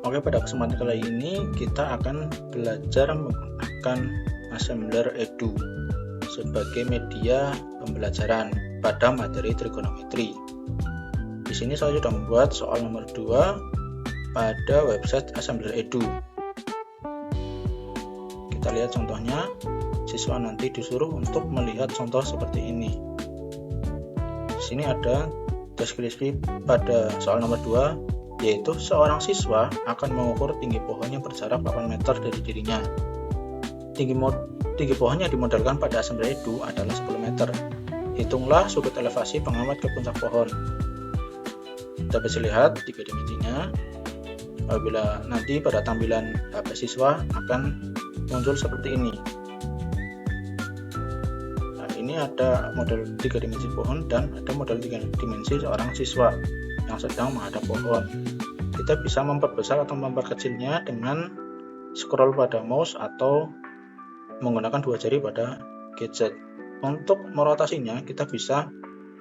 Oke, pada kesempatan kali ini kita akan belajar menggunakan Assembler Edu sebagai media pembelajaran pada materi trigonometri. Di sini saya sudah membuat soal nomor 2 pada website Assembler Edu. Kita lihat contohnya. Siswa nanti disuruh untuk melihat contoh seperti ini. Di sini ada deskripsi pada soal nomor 2, yaitu seorang siswa akan mengukur tinggi pohon yang berjarak 8 meter dari dirinya. Tinggi pohon yang dimodelkan pada Assembler Edu adalah 10 meter. Hitunglah sudut elevasi pengamat ke puncak pohon. Kita bisa lihat 3 dimensinya. Apabila nanti pada tampilan HP siswa akan muncul seperti ini. Ini ada model 3 dimensi pohon dan ada model 3 dimensi seorang siswa yang sedang menghadap pohon. Kita bisa memperbesar atau memperkecilnya dengan scroll pada mouse atau menggunakan 2 jari pada gadget. Untuk merotasinya kita bisa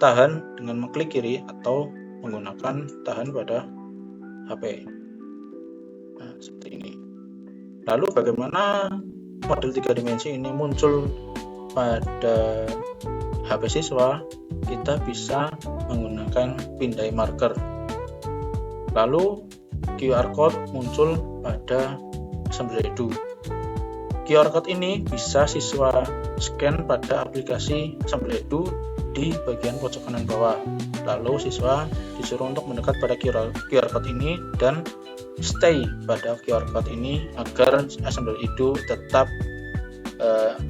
tahan dengan mengklik kiri atau menggunakan tahan pada HP. Nah, seperti ini. Lalu bagaimana model 3 dimensi ini muncul pada HP siswa? Kita bisa menggunakan pindai marker. Lalu QR code muncul pada Assembler Edu. QR code ini bisa siswa scan pada aplikasi Assembler Edu di bagian pojok kanan bawah. Lalu siswa disuruh untuk mendekat pada QR code ini dan stay pada QR code ini agar Assembler Edu tetap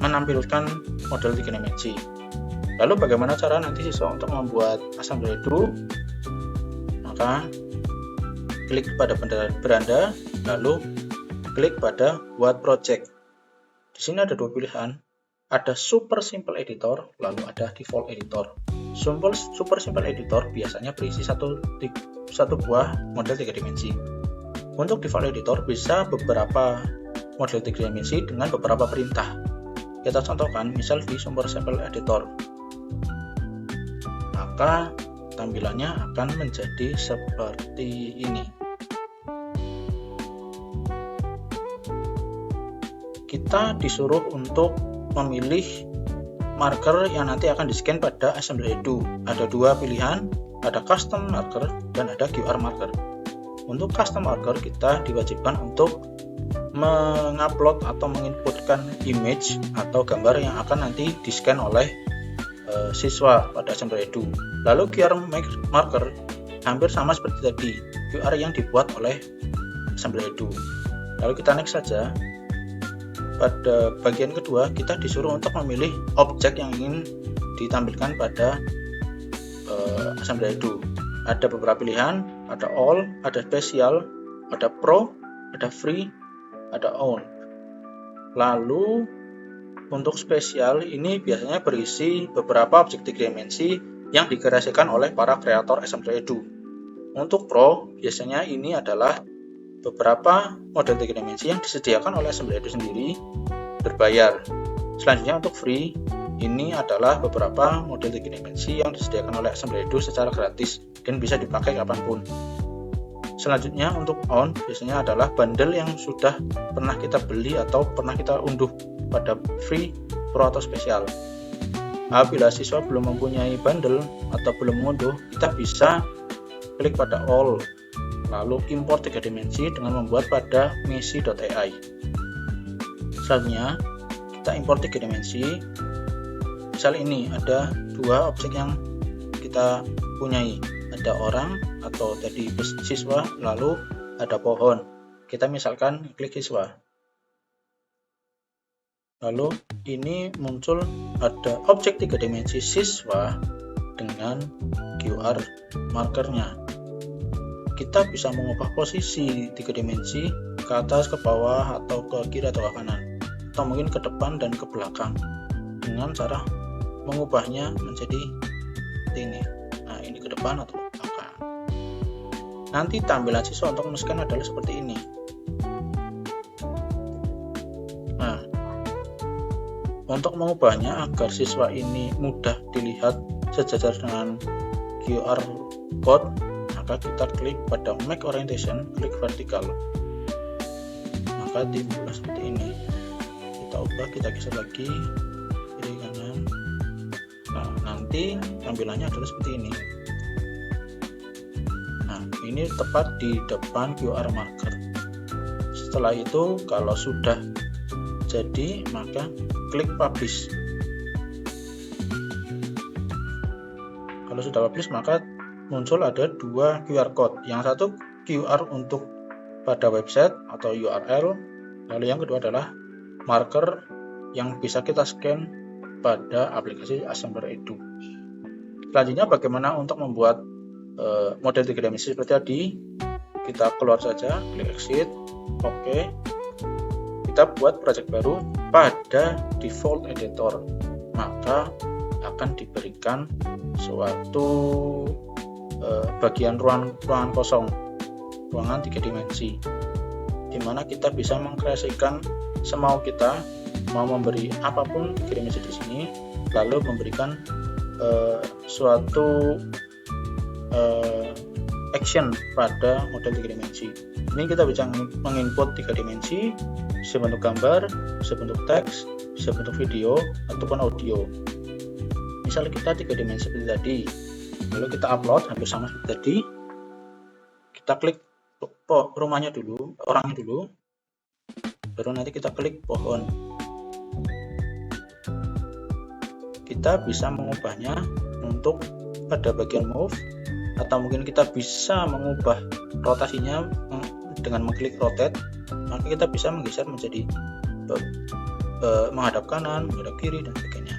menampilkan model 3 dimensi. Lalu bagaimana cara nanti siswa untuk membuat Assembler Edu? Maka klik pada beranda, lalu klik pada buat project. Di sini ada 2 pilihan, ada Super Simple Editor, lalu ada Default Editor. Super Simple Editor biasanya berisi satu buah model 3 dimensi. Untuk Default Editor bisa beberapa model 3 dimensi dengan beberapa perintah. Kita contohkan misal di Super Simple Editor. Maka tampilannya akan menjadi seperti ini. Kita disuruh untuk memilih marker yang nanti akan di-scan pada Assembler Edu. Ada 2 pilihan, ada Custom Marker dan ada QR Marker. Untuk Custom Marker kita diwajibkan untuk mengupload atau menginputkan image atau gambar yang akan nanti di-scan oleh siswa pada Assembler Edu. Lalu QR Marker hampir sama seperti tadi, QR yang dibuat oleh Assembler Edu. Lalu kita next saja. Pada bagian kedua kita disuruh untuk memilih objek yang ingin ditampilkan pada Assembler Edu. Ada beberapa pilihan, ada all, ada special, ada pro, ada free, ada on. Lalu untuk spesial ini biasanya berisi beberapa objek 3 dimensi yang dikreasikan oleh para kreator Assembler Edu. Untuk pro biasanya ini adalah beberapa model 3 dimensi yang disediakan oleh Assembler Edu sendiri berbayar. Selanjutnya untuk free ini adalah beberapa model 3 dimensi yang disediakan oleh Assembler Edu secara gratis dan bisa dipakai kapanpun. Selanjutnya untuk on biasanya adalah bundle yang sudah pernah kita beli atau pernah kita unduh pada free, pro atau spesial. Apabila siswa belum mempunyai bundle atau belum mengunduh, kita bisa klik pada all, lalu import 3 dimensi dengan membuat pada mesi.ai. Selanjutnya kita import 3 dimensi. Misal ini ada 2 objek yang kita punyai, ada orang atau tadi siswa, lalu ada pohon. Kita misalkan klik siswa. Lalu ini muncul ada objek 3 dimensi siswa dengan QR markernya. Kita bisa mengubah posisi 3 dimensi ke atas, ke bawah, atau ke kiri atau ke kanan, atau mungkin ke depan dan ke belakang dengan cara mengubahnya menjadi ini. Nah, ini ke depan atau ke belakang. Nanti tampilan siswa untuk men-scan adalah seperti ini. Nah, untuk mengubahnya agar siswa ini mudah dilihat sejajar dengan QR code, maka kita klik pada Make Orientation, klik vertikal. maka timbul seperti ini. Kita ubah, kita geser lagi kiri kanan. Nah, nanti tampilannya adalah seperti ini. Nah, ini tepat di depan QR marker. Setelah itu, kalau sudah jadi, maka klik publish. Kalau sudah publish, maka muncul ada dua QR code. Yang satu QR untuk pada website atau URL, lalu yang kedua adalah marker yang bisa kita scan pada aplikasi Assembler Edu. Selanjutnya, bagaimana untuk membuat model 3 dimensi seperti tadi? Kita keluar saja, klik exit, oke. Kita buat project baru pada default editor, maka akan diberikan suatu bagian ruangan kosong, ruangan 3 dimensi, di mana kita bisa mengkreasikan semau kita, mau memberi apapun 3 dimensi di sini, lalu memberikan suatu action pada model 3 dimensi. Ini kita bisa menginput 3 dimensi, bisa bentuk gambar, bisa bentuk teks, bisa bentuk video ataupun audio. Misalnya kita 3 dimensi seperti tadi, lalu kita upload hampir sama seperti tadi. Kita klik rumahnya dulu, orangnya dulu, baru nanti kita klik pohon. Kita bisa mengubahnya untuk pada bagian move, atau mungkin kita bisa mengubah rotasinya dengan mengklik rotate, maka kita bisa menggeser menjadi menghadap kanan, menghadap kiri, dan sebagainya.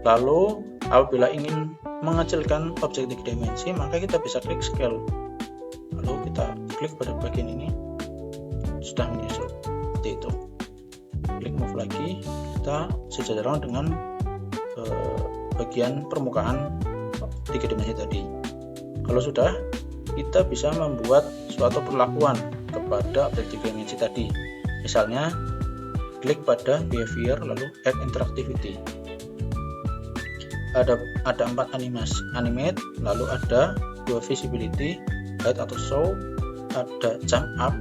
Lalu apabila ingin mengecilkan objek 3 dimensi, maka kita bisa klik scale, lalu kita klik pada bagian ini, sudah menyusul seperti itu. Klik move lagi, kita sejajar dengan bagian permukaan 3 dimensi tadi. Kalau sudah, kita bisa membuat suatu perlakuan kepada objek 3 dimensi tadi. Misalnya, klik pada behavior lalu add interactivity. Ada 4 animate, lalu ada 2 visibility, hide atau show, ada jump up,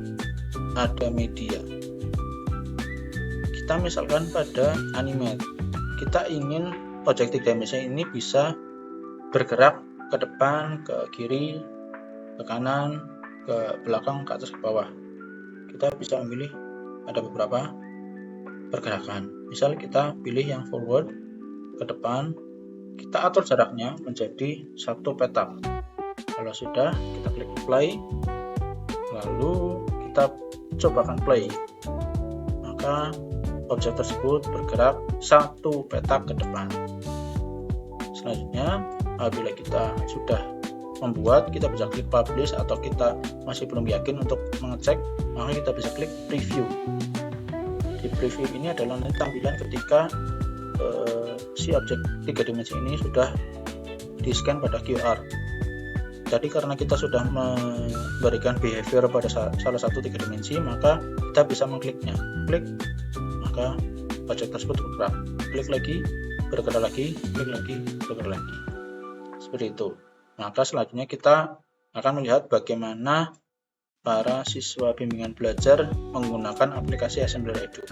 ada media. Kita misalkan pada animate, kita ingin objek 3 dimensi ini bisa bergerak ke depan, ke kiri, ke kanan, ke belakang, ke atas, ke bawah. Kita bisa memilih ada beberapa pergerakan. Misal kita pilih yang forward, ke depan, kita atur jaraknya menjadi 1 petak. Kalau sudah, kita klik play, lalu kita cobakan play, maka objek tersebut bergerak 1 petak ke depan. Selanjutnya, apabila kita sudah membuat, kita bisa klik publish, atau kita masih belum yakin untuk mengecek, maka kita bisa klik preview. Di preview ini adalah nanti tampilan ketika si objek 3 dimensi ini sudah di scan pada QR. Jadi karena kita sudah memberikan behavior pada salah satu 3 dimensi, maka kita bisa mengkliknya. Klik, maka objek tersebut bergerak. Klik lagi, bergerak lagi, klik lagi, bergerak lagi. Seperti itu. Maka selanjutnya kita akan melihat bagaimana para siswa bimbingan belajar menggunakan aplikasi Assembler Edu.